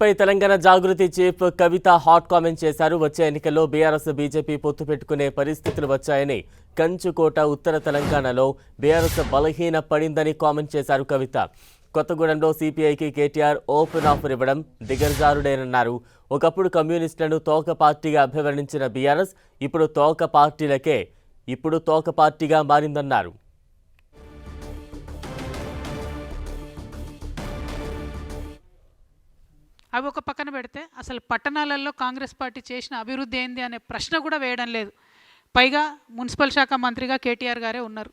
పై తెలంగాణ జాగృతి chief కవిత hot comment చేశారు. వచ్చే ఎన్నికల్లో బీఆర్ఎస్ బీజేపీ పొత్తు పెట్టుకునే పరిస్థితులు వచ్చాయని, కంచుకోట ఉత్తర తెలంగాణలో బీఆర్ఎస్ బలహీన పడిందని కామెంట్ చేశారు కవిత. కొత్తగూడెంలో సిపిఐకి కేటీఆర్ ఓపెన్ ఆఫర్ ఇవ్వడం దిగజారుడేనన్నారు. ఒకప్పుడు కమ్యూనిస్టులను తోక పార్టీగా అభివర్ణించిన బీఆర్ఎస్ ఇప్పుడు తోక పార్టీగా మారిందన్నారు. అవి ఒక పక్కన పెడితే అసలు పట్టణాలలో కాంగ్రెస్ పార్టీ చేసిన అభివృద్ధి ఏంది అనే ప్రశ్న కూడా వేయడం లేదు. పైగా మున్సిపల్ శాఖ మంత్రిగా కేటీఆర్ గారే ఉన్నారు.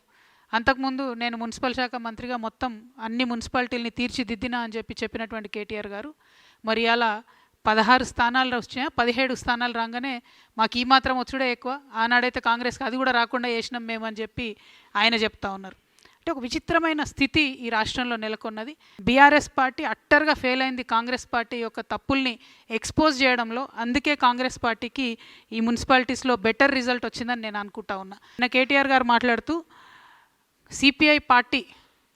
అంతకుముందు నేను మున్సిపల్ శాఖ మంత్రిగా మొత్తం అన్ని మున్సిపాలిటీలని తీర్చిదిద్దినా అని చెప్పినటువంటి కేటీఆర్ గారు మరి అలా 16 స్థానాలు వచ్చినా 17 స్థానాలు రాగానే మాకు ఈ మాత్రం వచ్చుడే ఎక్కువ, ఆనాడైతే కాంగ్రెస్కి అది కూడా రాకుండా చేసినాం మేమని చెప్పి ఆయన చెప్తా ఉన్నారు. అంటే ఒక విచిత్రమైన స్థితి ఈ రాష్ట్రంలో నెలకొన్నది. బీఆర్ఎస్ పార్టీ అట్టర్గా ఫెయిల్ అయింది కాంగ్రెస్ పార్టీ యొక్క తప్పుల్ని ఎక్స్పోజ్ చేయడంలో. అందుకే కాంగ్రెస్ పార్టీకి ఈ మున్సిపాలిటీస్లో బెటర్ రిజల్ట్ వచ్చిందని నేను అనుకుంటా ఉన్నా. కేటీఆర్ గారు మాట్లాడుతూ సిపిఐ పార్టీ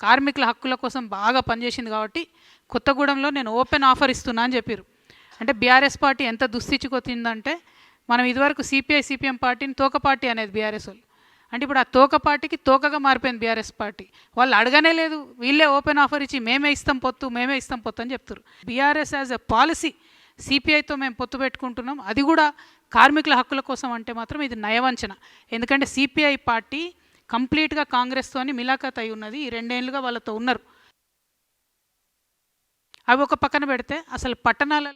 కార్మికుల హక్కుల కోసం బాగా పనిచేసింది కాబట్టి కొత్తగూడెంలో నేను ఓపెన్ ఆఫర్ ఇస్తున్నా అని చెప్పారు. అంటే బీఆర్ఎస్ పార్టీ ఎంత దుస్థితికొచ్చిందంటే, మనం ఇదివరకు సిపిఎం పార్టీని తోక పార్టీ అనేది బీఆర్ఎస్ వాళ్ళు. అంటే ఇప్పుడు ఆ తోక పార్టీకి తోకగా మారిపోయింది బీఆర్ఎస్ పార్టీ. వాళ్ళు అడగనే లేదు, వీళ్ళే ఓపెన్ ఆఫర్ ఇచ్చి మేమే ఇస్తాం పొత్తు అని చెప్తారు. బీఆర్ఎస్ యాజ్ ఎ పాలసీ సిపిఐతో మేము పొత్తు పెట్టుకుంటున్నాం, అది కూడా కార్మికుల హక్కుల కోసం అంటే మాత్రం ఇది నయవంచన. ఎందుకంటే సిపిఐ పార్టీ కంప్లీట్గా కాంగ్రెస్తోని మిలాఖత్ అయి ఉన్నది. ఈ 2 ఏళ్ళుగా వాళ్ళతో ఉన్నారు. అవి ఒక పక్కన పెడితే అసలు పట్టణాల